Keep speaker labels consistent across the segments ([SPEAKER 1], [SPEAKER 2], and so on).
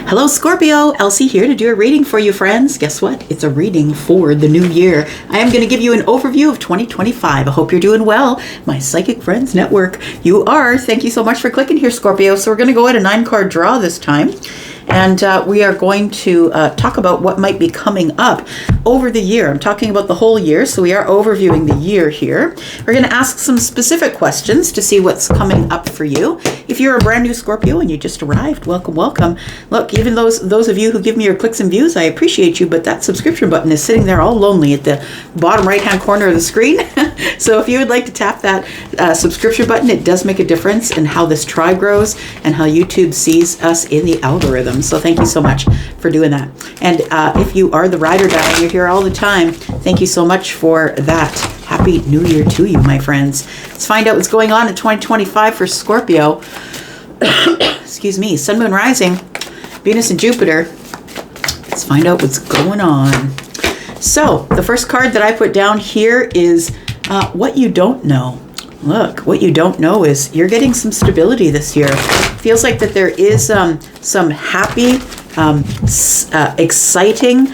[SPEAKER 1] Hello, Scorpio. Elsie here to do a reading for you, friends. Guess what? It's a reading for the new year. I am going to give you an overview of 2025. I hope you're doing well. My Psychic Friends Network. You are. Thank you so much for clicking here, Scorpio. So we're going to go at a 9-card draw this time. And we are going to talk about what might be coming up over the year. I'm talking about the whole year, so we are overviewing the year here. We're going to ask some specific questions to see what's coming up for you. If you're a brand new Scorpio and you just arrived, welcome, welcome. Look, even those of you who give me your clicks and views, I appreciate you, but that subscription button is sitting there all lonely at the bottom right-hand corner of the screen. So if you would like to tap that subscription button, it does make a difference in how this tribe grows and how YouTube sees us in the algorithm. So thank you so much for doing that. And if you are the ride or die and you're here all the time, thank you so much for that. Happy New Year to you, my friends. Let's find out what's going on in 2025 for Scorpio. Excuse me. Sun, Moon, Rising, Venus and Jupiter. Let's find out what's going on. So the first card that I put down here is what you don't know. Look, what you don't know is you're getting some stability this year. Feels like that there is some happy, exciting,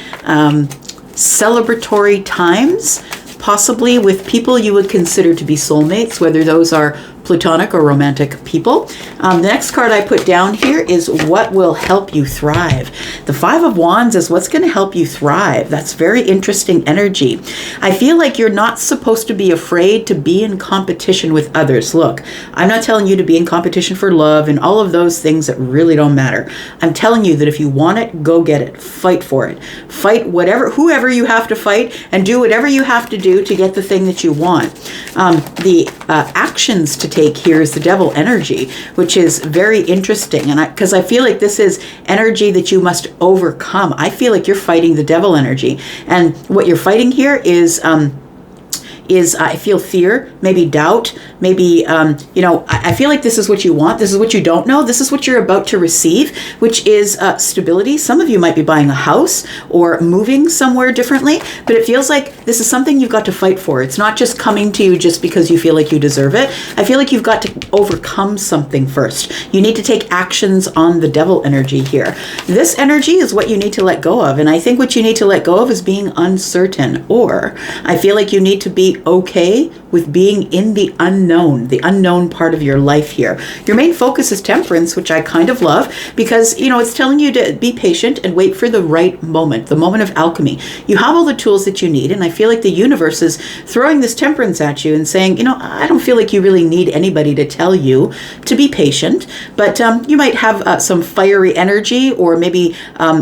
[SPEAKER 1] celebratory times, possibly with people you would consider to be soulmates, whether those are platonic or romantic people. The next card I put down here is what will help you thrive. The Five of Wands is what's going to help you thrive. That's very interesting energy. I feel like you're not supposed to be afraid to be in competition with others. Look, I'm not telling you to be in competition for love and all of those things that really don't matter. I'm telling you that if you want it, go get it. Fight for it. Fight whoever you have to fight, and do whatever you have to do to get the thing that you want. The actions to take here is the Devil energy, which is very interesting. And because I feel like this is energy that you must overcome. I feel like you're fighting the Devil energy. And what you're fighting here is I feel fear, maybe doubt, maybe, I feel like this is what you want. This is what you don't know. This is what you're about to receive, which is stability. Some of you might be buying a house or moving somewhere differently, but it feels like this is something you've got to fight for. It's not just coming to you just because you feel like you deserve it. I feel like you've got to overcome something first. You need to take actions on the Devil energy here. This energy is what you need to let go of. And I think what you need to let go of is being uncertain, or I feel like you need to be okay with being in the unknown part of your life here. Your main focus is temperance, which I kind of love because, it's telling you to be patient and wait for the right moment, the moment of alchemy. You have all the tools that you need, and I feel like the universe is throwing this temperance at you and saying, I don't feel like you really need anybody to tell you to be patient, but you might have some fiery energy, or maybe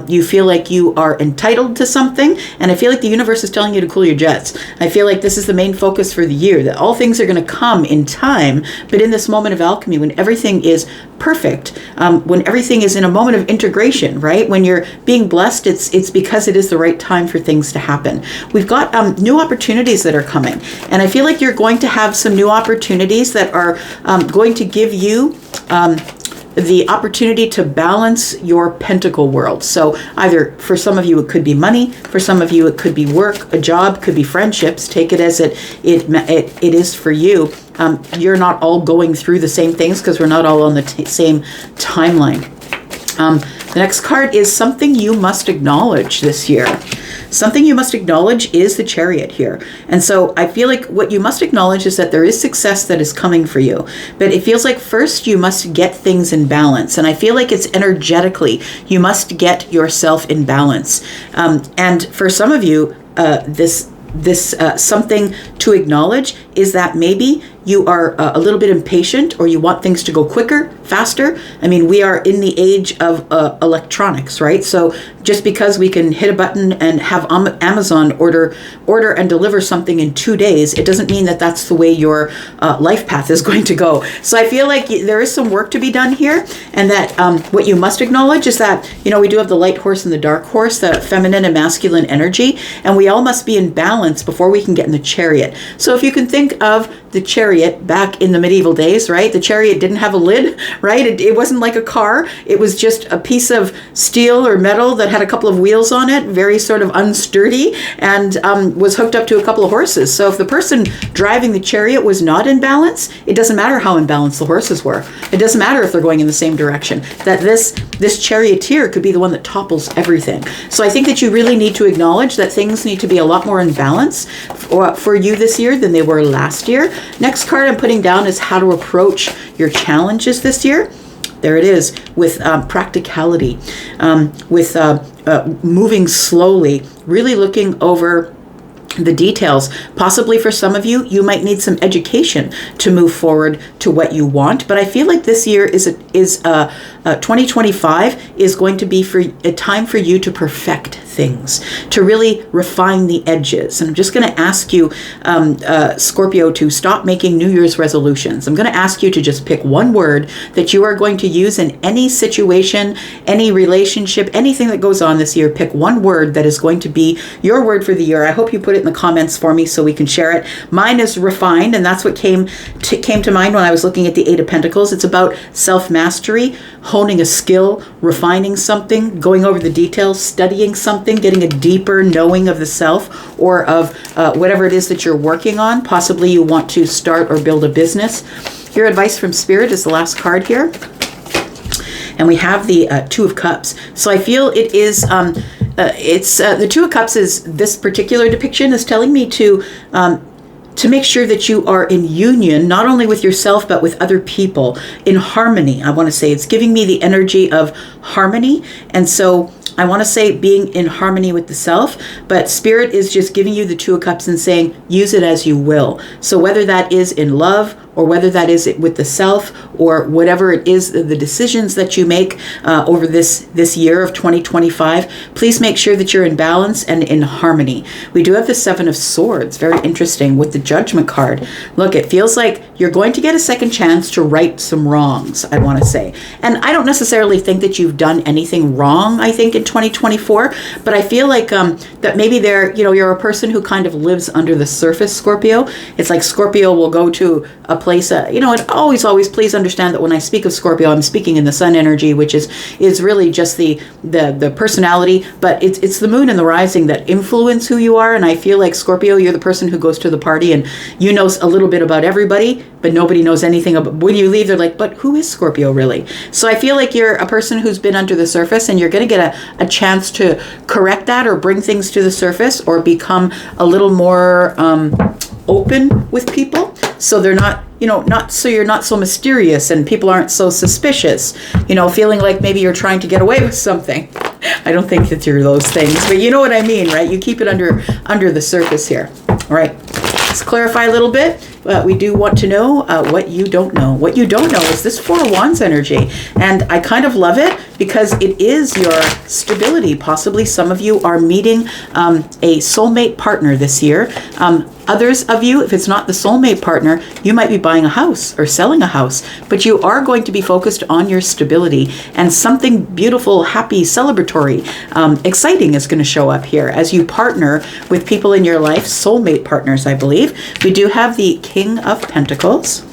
[SPEAKER 1] you feel like you are entitled to something, and I feel like the universe is telling you to cool your jets. I feel like this is the main focus for the year, that all things are going to come in time, but in this moment of alchemy, when everything is perfect, when everything is in a moment of integration, right? When you're being blessed, it's because it is the right time for things to happen. We've got new opportunities that are coming, and I feel like you're going to have some new opportunities that are going to give you the opportunity to balance your pentacle world. So either for some of you it could be money, for some of you it could be work, a job, could be friendships. Take it as it is for you. You're not all going through the same things because we're not all on the same timeline. The next card is something you must acknowledge this year. Something you must acknowledge is the Chariot here. And so I feel like what you must acknowledge is that there is success that is coming for you. But it feels like first you must get things in balance. And I feel like it's energetically, you must get yourself in balance. And for some of you, this something to acknowledge is that maybe you are a little bit impatient, or you want things to go quicker, faster. I mean, we are in the age of electronics, right? So just because we can hit a button and have Amazon order and deliver something in 2 days, it doesn't mean that that's the way your life path is going to go. So I feel like there is some work to be done here, and that what you must acknowledge is that, we do have the light horse and the dark horse, the feminine and masculine energy, and we all must be in balance before we can get in the Chariot. So if you can think of the chariot back in the medieval days, right? The chariot didn't have a lid, right? It wasn't like a car. It was just a piece of steel or metal that had a couple of wheels on it, very sort of unsturdy, and was hooked up to a couple of horses. So if the person driving the chariot was not in balance, it doesn't matter how imbalanced the horses were. It doesn't matter if they're going in the same direction. That this charioteer could be the one that topples everything. So I think that you really need to acknowledge that things need to be a lot more in balance for you this year than they were last year. Next card I'm putting down is how to approach your challenges this year. There it is, with practicality, with moving slowly, really looking over the details. Possibly for some of you, you might need some education to move forward to what you want. But I feel like this year is 2025 is going to be for a time for you to perfect things, to really refine the edges. And I'm just going to ask you, Scorpio, to stop making New Year's resolutions. I'm going to ask you to just pick one word that you are going to use in any situation, any relationship, anything that goes on this year. Pick one word that is going to be your word for the year. I hope you put it in the comments for me so we can share it. Mine is refined, and that's what came to mind when I was looking at the Eight of Pentacles. It's about self-mastery, honing a skill, refining something, going over the details, studying something, getting a deeper knowing of the self or of whatever it is that you're working on. Possibly you want to start or build a business. Your advice from Spirit is the last card here. And we have the Two of Cups. So I feel it is, the Two of Cups is, this particular depiction is telling me to make sure that you are in union, not only with yourself, but with other people, in harmony. I want to say it's giving me the energy of harmony. And so I want to say being in harmony with the self, but Spirit is just giving you the Two of Cups and saying, use it as you will. So whether that is in love, or whether that is with the self, or whatever it is, the decisions that you make over this year of 2025, please make sure that you're in balance and in harmony. We do have the Seven of Swords, very interesting, with the Judgment card. Look, it feels like you're going to get a second chance to right some wrongs, I want to say. And I don't necessarily think that you've done anything wrong, I think, in 2024, but I feel like that maybe you're a person who kind of lives under the surface, Scorpio. It's like Scorpio will go to a place, and always, please understand that when I speak of Scorpio, I'm speaking in the sun energy, which is really just the personality, but it's the moon and the rising that influence who you are. And I feel like Scorpio, you're the person who goes to the party and you know a little bit about everybody, but nobody knows anything about, when you leave, they're like, but who is Scorpio really? So I feel like you're a person who's been under the surface, and you're going to get a chance to correct that, or bring things to the surface, or become a little more open with people, so they're not, you're not so mysterious and people aren't so suspicious, feeling like maybe you're trying to get away with something. I don't think that you're those things, but you know what I mean, right? You keep it under the surface here. All right, let's clarify a little bit. We do want to know what you don't know. What you don't know is this Four of Wands energy. And I kind of love it because it is your stability. Possibly some of you are meeting a soulmate partner this year. Others of you, if it's not the soulmate partner, you might be buying a house or selling a house, but you are going to be focused on your stability, and something beautiful, happy, celebratory, exciting is going to show up here as you partner with people in your life, soulmate partners, I believe. We do have the King of Pentacles.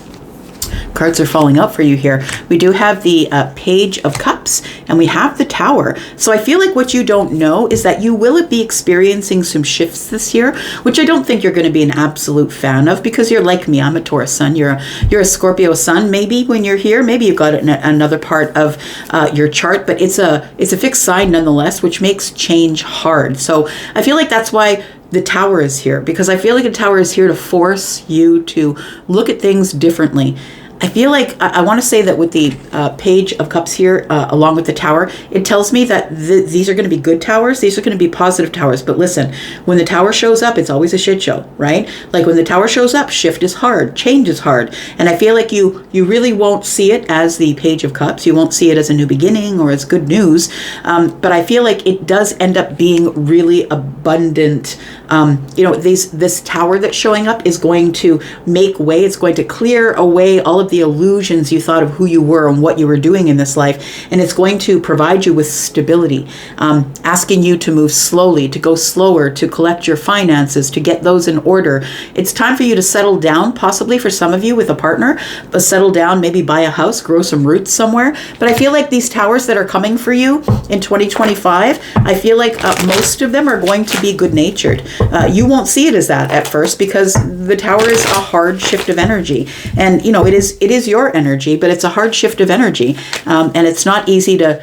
[SPEAKER 1] Cards are falling out for you here. We do have the Page of Cups, and we have the Tower. So I feel like what you don't know is that you will be experiencing some shifts this year, which I don't think you're going to be an absolute fan of, because you're like me. I'm a Taurus sun. You're a Scorpio sun. Maybe when you're here, maybe you've got it in another part of your chart, but it's a fixed sign nonetheless, which makes change hard. So I feel like that's why the Tower is here, because I feel like the Tower is here to force you to look at things differently. I feel like I want to say that with the Page of Cups here, along with the Tower, it tells me that these are going to be good towers. These are going to be positive towers. But listen, when the Tower shows up, it's always a shit show, right? Like when the Tower shows up, shift is hard, change is hard. And I feel like you really won't see it as the Page of Cups. You won't see it as a new beginning or as good news. But I feel like it does end up being really abundant. This Tower that's showing up is going to make way. It's going to clear away all of out the illusions you thought of who you were and what you were doing in this life. And it's going to provide you with stability, asking you to move slowly, to go slower, to collect your finances, to get those in order. It's time for you to settle down, possibly for some of you with a partner, but settle down, maybe buy a house, grow some roots somewhere. But I feel like these towers that are coming for you in 2025, I feel like most of them are going to be good-natured. You won't see it as that at first because the tower is a hard shift of energy. And, you know, it is your energy, but it's a hard shift of energy. And it's not easy to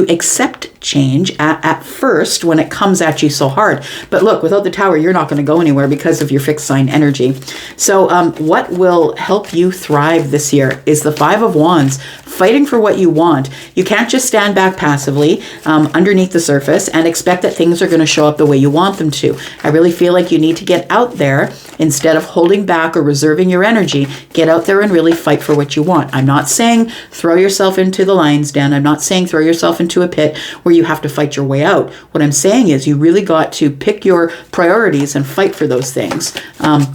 [SPEAKER 1] accept change at first when it comes at you so hard. But look, without the tower, you're not going to go anywhere because of your fixed sign energy. So what will help you thrive this year is the Five of Wands, fighting for what you want. You can't just stand back passively underneath the surface and expect that things are going to show up the way you want them to. I really feel like you need to get out there instead of holding back or reserving your energy. Get out there and really fight for what you want. I'm not saying throw yourself into the lion's den. I'm not saying throw yourself into a pit where you have to fight your way out. What I'm saying is you really got to pick your priorities and fight for those things.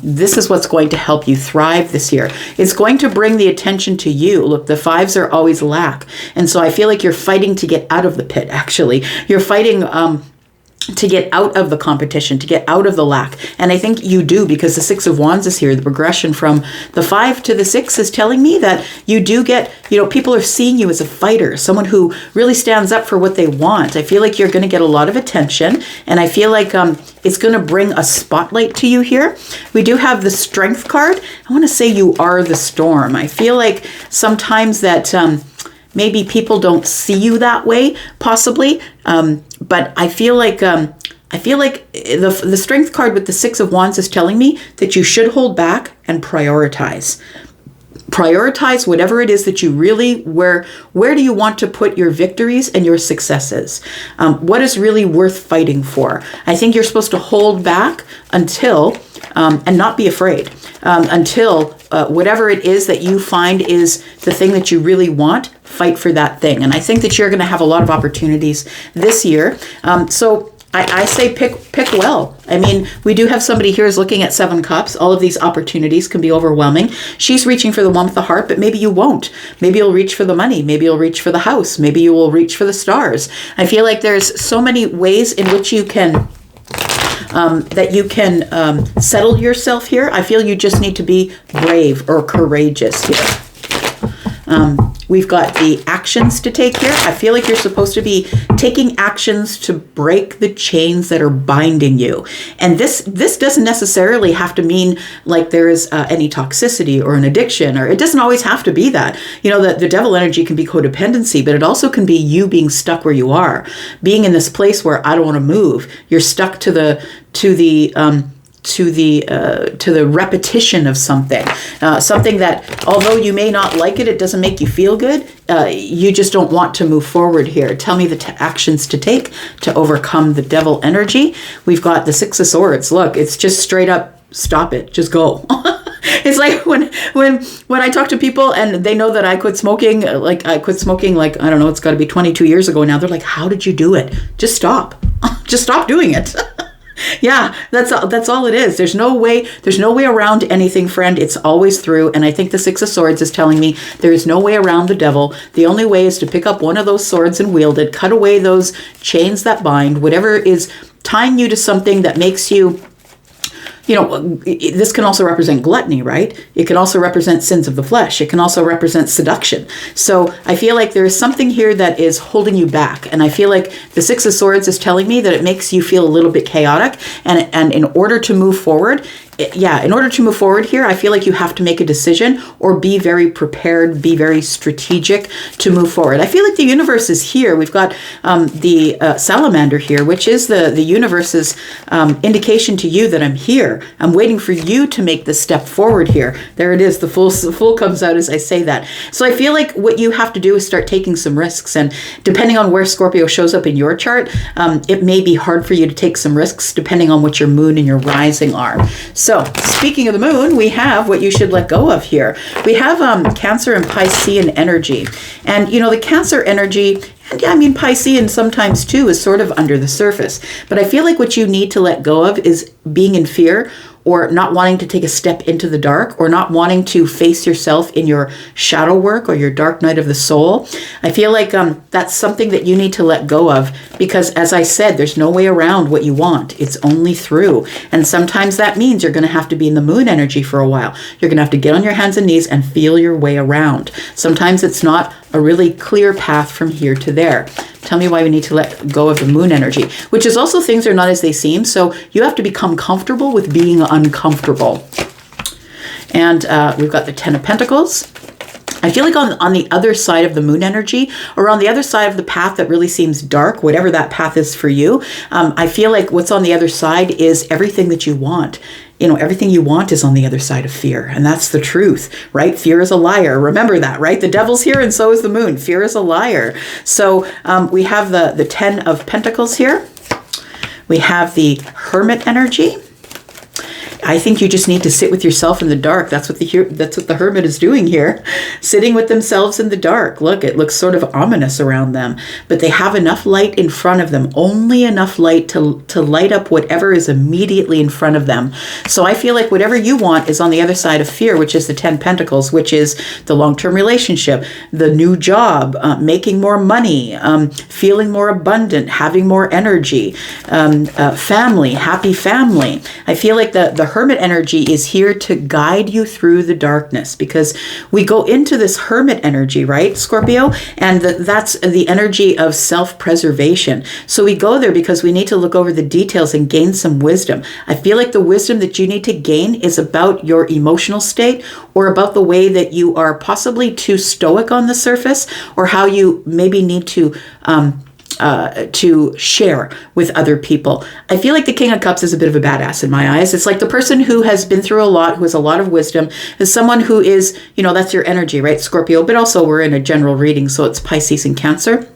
[SPEAKER 1] This is what's going to help you thrive this year. It's going to bring the attention to you. Look, the fives are always lack. And so I feel like you're fighting to get out of the pit, actually. You're fighting to get out of the competition, to get out of the lack. And I think you do, because the Six of Wands is here. The progression from the 5 to the 6 is telling me that you do get, you know, people are seeing you as a fighter, someone who really stands up for what they want. I feel like you're going to get a lot of attention, and I feel like it's going to bring a spotlight to you here. We do have the Strength card. I want to say you are the storm. I feel like sometimes that maybe people don't see you that way, possibly. But I feel like the Strength card with the Six of Wands is telling me that you should hold back and prioritize. Prioritize whatever it is that you really, where do you want to put your victories and your successes? What is really worth fighting for? I think you're supposed to hold back until, and not be afraid, until whatever it is that you find is the thing that you really want, fight for that thing. And I think that you're going to have a lot of opportunities this year. So I say pick well. I mean, we do have somebody here who's looking at 7 cups. All of these opportunities can be overwhelming. She's reaching for the one with the heart, but maybe you won't. Maybe you'll reach for the money. Maybe you'll reach for the house. Maybe you will reach for the stars. I feel like there's so many ways in which you can settle yourself here. I feel you just need to be brave or courageous here. We've got the actions to take here. I feel like you're supposed to be taking actions to break the chains that are binding you. And this doesn't necessarily have to mean like there is any toxicity or an addiction, or it doesn't always have to be that. You know, the devil energy can be codependency, but it also can be you being stuck where you are, being in this place where I don't want to move. You're stuck to the repetition of something that, although you may not like it, it doesn't make you feel good. You just don't want to move forward here. Tell me the actions to take to overcome the devil energy. We've got the Six of Swords. Look, it's just straight up, stop it, just go. It's like when I talk to people and they know that I quit smoking, I don't know, it's got to be 22 years ago now. They're like, how did you do it? Just stop. Just stop doing it. Yeah, that's all it is. There's no way around anything, friend. It's always through. And I think the Six of Swords is telling me there is no way around the devil. The only way is to pick up one of those swords and wield it, cut away those chains that bind, whatever is tying you to something that makes you, you know, this can also represent gluttony, right? It can also represent sins of the flesh. It can also represent seduction. So I feel like there is something here that is holding you back. And I feel like the Six of Swords is telling me that it makes you feel a little bit chaotic. And in order to move forward, here, I feel like you have to make a decision or be very prepared, be very strategic to move forward. I feel like the universe is here. We've got the salamander here, which is the universe's indication to you that I'm here. I'm waiting for you to make the step forward here. There it is. The full comes out as I say that. So I feel like what you have to do is start taking some risks. And depending on where Scorpio shows up in your chart, it may be hard for you to take some risks depending on what your moon and your rising are. So speaking of the moon, we have what you should let go of here. We have Cancer and Piscean energy. And, you know, the Cancer energy, and I mean, Piscean sometimes too is sort of under the surface. But I feel like what you need to let go of is being in fear, or not wanting to take a step into the dark, or not wanting to face yourself in your shadow work or your dark night of the soul. I feel like that's something that you need to let go of, because as I said, there's no way around what you want. It's only through. And sometimes that means you're going to have to be in the moon energy for a while. You're going to have to get on your hands and knees and feel your way around. Sometimes it's not a really clear path from here to there. Tell me why we need to let go of the moon energy, which is also things are not as they seem. So you have to become comfortable with being uncomfortable. And we've got the Ten of Pentacles. I feel like on the other side of the moon energy, or on the other side of the path that really seems dark, whatever that path is for you, I feel like what's on the other side is everything that you want. Everything you want is on the other side of fear. And that's the truth, right? Fear is a liar. Remember that, right? The devil's here and so is the moon. Fear is a liar. So we have the Ten of Pentacles here. We have the Hermit energy. I think you just need to sit with yourself in the dark. That's what the Hermit is doing here, sitting with themselves in the dark. Look, it looks sort of ominous around them, but they have enough light in front of them, only enough light to light up whatever is immediately in front of them. So I feel like whatever you want is on the other side of fear, which is the 10 Pentacles, which is the long-term relationship, the new job, making more money, feeling more abundant, having more energy, family, happy family. I feel like the Hermit energy is here to guide you through the darkness, because we go into this Hermit energy, right, Scorpio? And that's the energy of self-preservation. So we go there because we need to look over the details and gain some wisdom. I feel like the wisdom that you need to gain is about your emotional state, or about the way that you are possibly too stoic on the surface, or how you maybe need to share with other people. I feel like the King of Cups is a bit of a badass in my eyes. It's like the person who has been through a lot, who has a lot of wisdom, is someone who is, that's your energy, right, Scorpio? But also we're in a general reading, so it's Pisces and Cancer.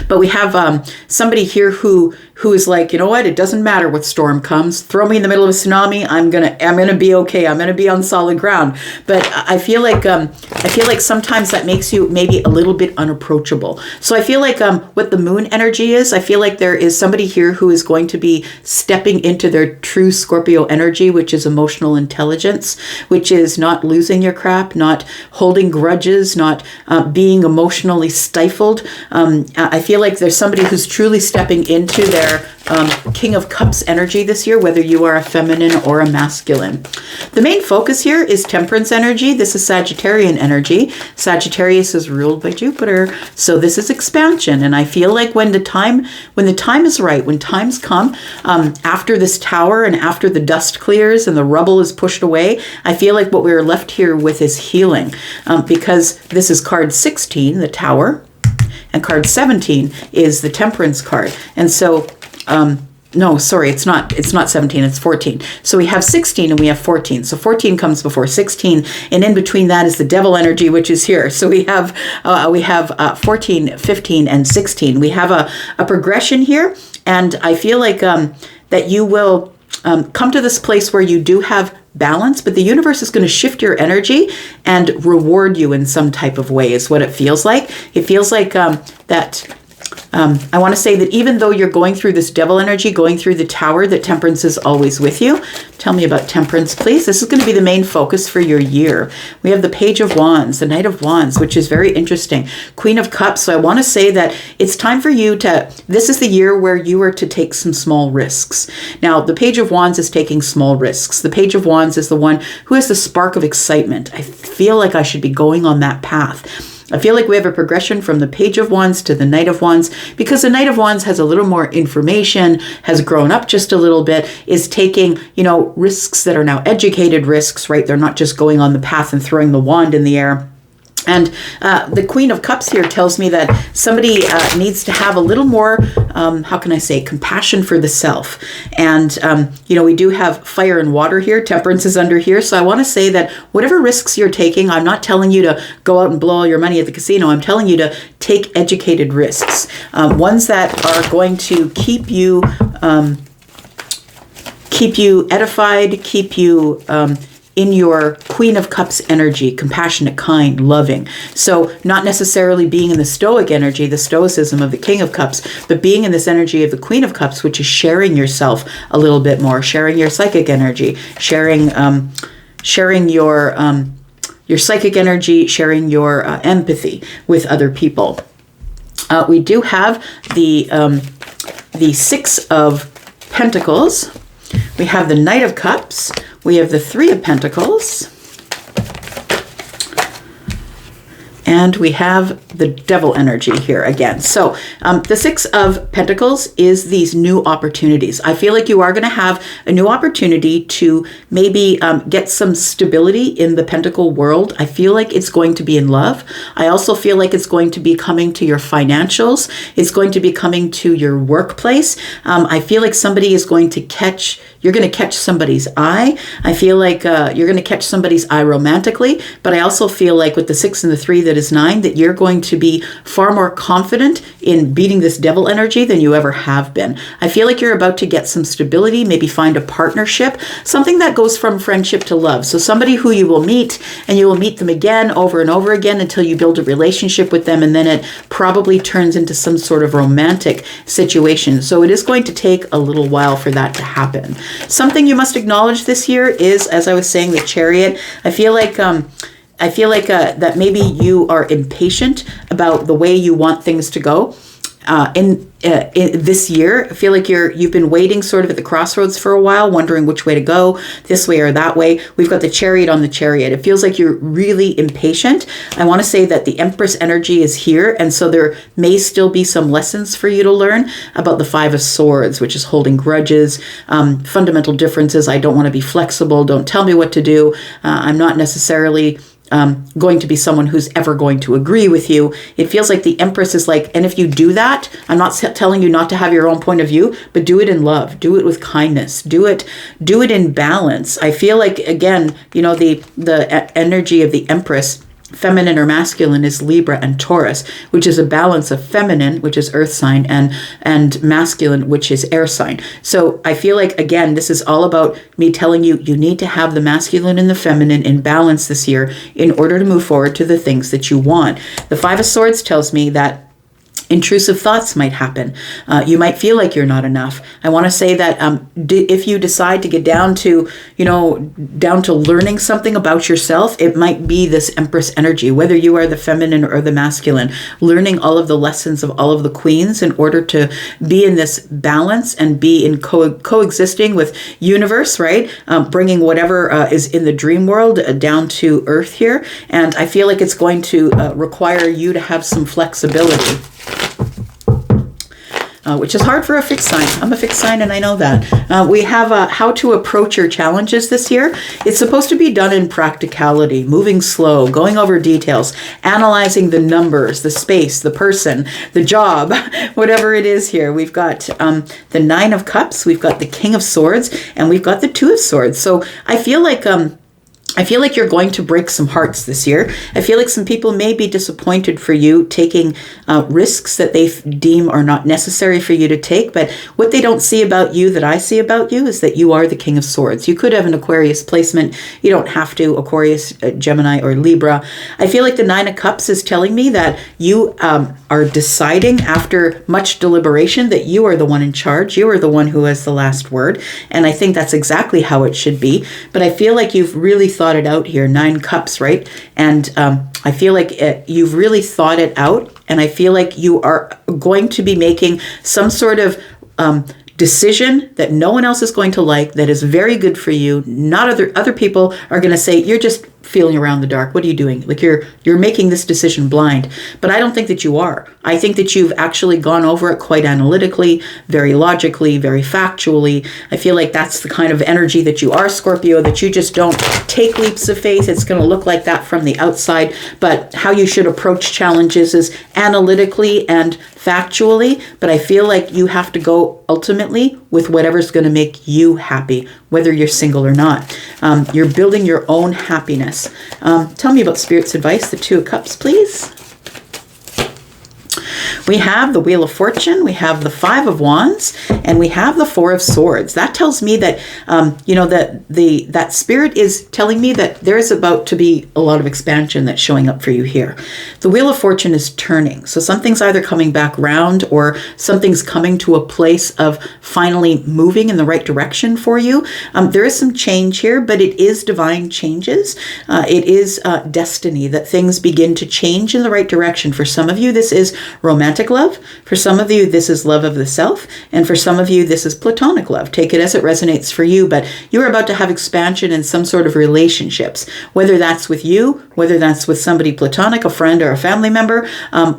[SPEAKER 1] But we have somebody here who is like, you know what? It doesn't matter what storm comes. Throw me in the middle of a tsunami. I'm gonna be okay. I'm gonna be on solid ground. But I feel like sometimes that makes you maybe a little bit unapproachable. So I feel like what the moon energy is, I feel like there is somebody here who is going to be stepping into their true Scorpio energy, which is emotional intelligence, which is not losing your crap, not holding grudges, not being emotionally stifled. I feel like there's somebody who's truly stepping into their King of Cups energy this year, whether you are a feminine or a masculine. The main focus here is Temperance energy. This is Sagittarian energy. Sagittarius is ruled by Jupiter. So this is expansion. And I feel like when the time is right, when times come, after this tower and after the dust clears and the rubble is pushed away, I feel like what we're left here with is healing, because this is card 16, the tower. And card 17 is the Temperance card. And so, no, sorry, it's not 17, it's 14. So we have 16 and we have 14. So 14 comes before 16, and in between that is the Devil energy, which is here. So we have 14, 15, and 16. We have a progression here, and I feel like that you will come to this place where you do have balance, but the universe is going to shift your energy and reward you in some type of way, is what it feels like. It feels like that I want to say that even though you're going through this Devil energy, going through the tower, that Temperance is always with you. Tell me about Temperance, please. This is going to be the main focus for your year. We have the Page of Wands, the Knight of Wands, which is very interesting. Queen of Cups. So I want to say that it's time for you this is the year where you are to take some small risks. Now, the Page of Wands is taking small risks. The Page of Wands is the one who has the spark of excitement. I feel like I should be going on that path. I feel like we have a progression from the Page of Wands to the Knight of Wands, because the Knight of Wands has a little more information, has grown up just a little bit, is taking, risks that are now educated risks, right? They're not just going on the path and throwing the wand in the air. And the Queen of Cups here tells me that somebody needs to have a little more, compassion for the self. And, we do have fire and water here. Temperance is under here. So I want to say that whatever risks you're taking, I'm not telling you to go out and blow all your money at the casino. I'm telling you to take educated risks, ones that are going to keep you edified, keep you in your Queen of Cups energy, compassionate, kind, loving. So not necessarily being in the Stoic energy, the Stoicism of the King of Cups, but being in this energy of the Queen of Cups, which is sharing yourself a little bit more, sharing your psychic energy, sharing your psychic energy, sharing your empathy with other people. We do have the Six of Pentacles. We have the Knight of Cups. We have the Three of Pentacles. And we have the Devil energy here again. So the Six of Pentacles is these new opportunities. I feel like you are going to have a new opportunity to maybe get some stability in the Pentacle world. I feel like it's going to be in love. I also feel like it's going to be coming to your financials. It's going to be coming to your workplace. I feel like somebody is going to you're going to catch somebody's eye. I feel like you're going to catch somebody's eye romantically, but I also feel like with the 6 and the 3 that is 9, that you're going to be far more confident in beating this Devil energy than you ever have been. I feel like you're about to get some stability, maybe find a partnership, something that goes from friendship to love. So somebody who you will meet, and you will meet them again over and over again until you build a relationship with them, and then it probably turns into some sort of romantic situation. So it is going to take a little while for that to happen. Something you must acknowledge this year is, as I was saying, the Chariot. I feel like that maybe you are impatient about the way you want things to go. In this year, I feel like you've been waiting sort of at the crossroads for a while, wondering which way to go, this way or that way. We've got the Chariot on the Chariot. It feels like you're really impatient. I want to say that the Empress energy is here, and so there may still be some lessons for you to learn about the Five of Swords, which is holding grudges, fundamental differences. I don't want to be flexible. Don't tell me what to do. I'm not necessarily going to be someone who's ever going to agree with you. It feels like the Empress is like, and if you do that, I'm not telling you not to have your own point of view, but do it in love, do it with kindness, do it in balance. I feel like, again, the energy of the Empress, feminine or masculine, is Libra and Taurus, which is a balance of feminine, which is earth sign, and masculine, which is air sign. So I feel like, again, this is all about me telling you, you need to have the masculine and the feminine in balance this year in order to move forward to the things that you want. The Five of Swords tells me that intrusive thoughts might happen. You might feel like you're not enough. I want to say that if you decide to get down to learning something about yourself, it might be this Empress energy, whether you are the feminine or the masculine, learning all of the lessons of all of the queens in order to be in this balance and be in coexisting with universe, right? Bringing whatever is in the dream world down to earth here. And I feel like it's going to require you to have some flexibility. Which is hard for a fixed sign. I'm a fixed sign and I know that. We have how to approach your challenges this year. It's supposed to be done in practicality, moving slow, going over details, analyzing the numbers, the space, the person, the job, whatever it is here. We've got the Nine of Cups, we've got the King of Swords, and we've got the Two of Swords. So I feel like you're going to break some hearts this year. I feel like some people may be disappointed for you taking risks that they deem are not necessary for you to take. But what they don't see about you that I see about you is that you are the King of Swords. You could have an Aquarius placement. You don't have to. Aquarius, Gemini, or Libra. I feel like the Nine of Cups is telling me that you are deciding after much deliberation that you are the one in charge. You are the one who has the last word. And I think that's exactly how it should be. But I feel like you've really thought it out here. 9 cups, right? And I feel like you've really thought it out, and I feel like you are going to be making some sort of decision that no one else is going to like, that is very good for you. Not other people are going to say, you're just feeling around the dark. What are you doing? Like you're making this decision blind. But I don't think that you are. I think that you've actually gone over it quite analytically, very logically, very factually. I feel like that's the kind of energy that you are, Scorpio, that you just don't take leaps of faith. It's going to look like that from the outside, but how you should approach challenges is analytically and factually. But I feel like you have to go ultimately with whatever's going to make you happy, whether you're single or not. You're building your own happiness. Tell me about Spirit's advice, the Two of Cups, please. We have the Wheel of Fortune, we have the Five of Wands, and we have the Four of Swords. That tells me that, that spirit is telling me that there is about to be a lot of expansion that's showing up for you here. The Wheel of Fortune is turning. So something's either coming back round or something's coming to a place of finally moving in the right direction for you. There is some change here, but it is divine changes. It is destiny that things begin to change in the right direction. For some of you, this is romantic love. For some of you, this is love of the self. And for some of you, this is platonic love. Take it as it resonates for you, but you're about to have expansion in some sort of relationships, whether that's with you, whether that's with somebody platonic, a friend or a family member,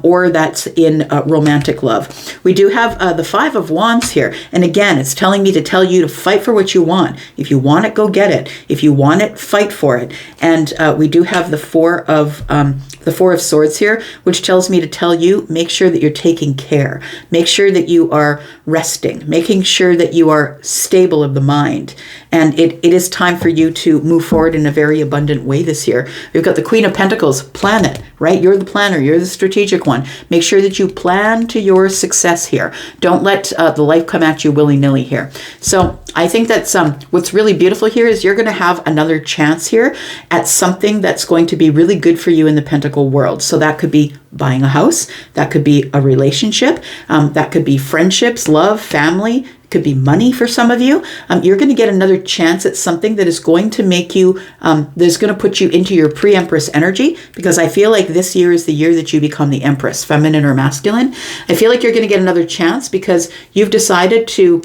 [SPEAKER 1] or that's in romantic love. We do have the Five of Wands here. And again, it's telling me to tell you to fight for what you want. If you want it, go get it. If you want it, fight for it. And we do have the Four of Swords here, which tells me to tell you, make sure that you're taking care. Make sure that you are resting, making sure that you are stable of the mind. And it is time for you to move forward in a very abundant way this year. We've got the Queen of Pentacles, plan it, right? You're the planner, you're the strategic one. Make sure that you plan to your success here. Don't let the life come at you willy-nilly here. So I think that's what's really beautiful here is you're going to have another chance here at something that's going to be really good for you in the Pentacle world. So that could be buying a house, that could be a relationship, that could be friendships, love, family, could be money for some of you. You're going to get another chance at something that is going to make you, that is going to put you into your pre-Empress energy, because I feel like this year is the year that you become the Empress, feminine or masculine. I feel like you're going to get another chance because you've decided to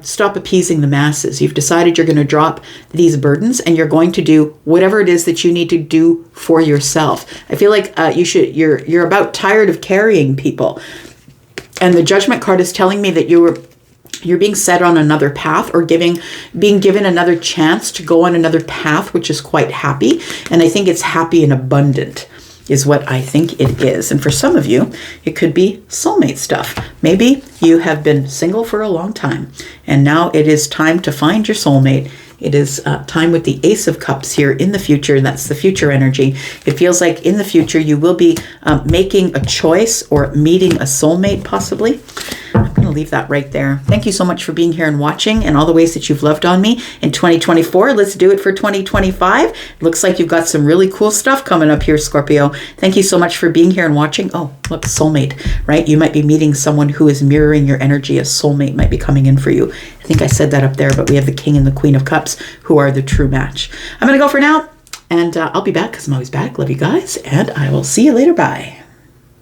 [SPEAKER 1] stop appeasing the masses. You've decided you're going to drop these burdens and you're going to do whatever it is that you need to do for yourself. I feel like you're about tired of carrying people. And the Judgment card is telling me that you're being set on another path or being given another chance to go on another path, which is quite happy. And I think it's happy and abundant is what I think it is. And for some of you, it could be soulmate stuff. Maybe you have been single for a long time and now it is time to find your soulmate. It is time with the Ace of Cups here in the future. That's the future energy. It feels like in the future you will be making a choice or meeting a soulmate possibly. I'm going to leave that right there. Thank you so much for being here and watching and all the ways that you've loved on me in 2024. Let's do it for 2025. It looks like you've got some really cool stuff coming up here, Scorpio. Thank you so much for being here and watching. Oh, look, soulmate, right? You might be meeting someone who is mirroring your energy. A soulmate might be coming in for you. I think I said that up there, but we have the King and the Queen of Cups who are the true match. I'm going to go for now and I'll be back because I'm always back. Love you guys and I will see you later. Bye.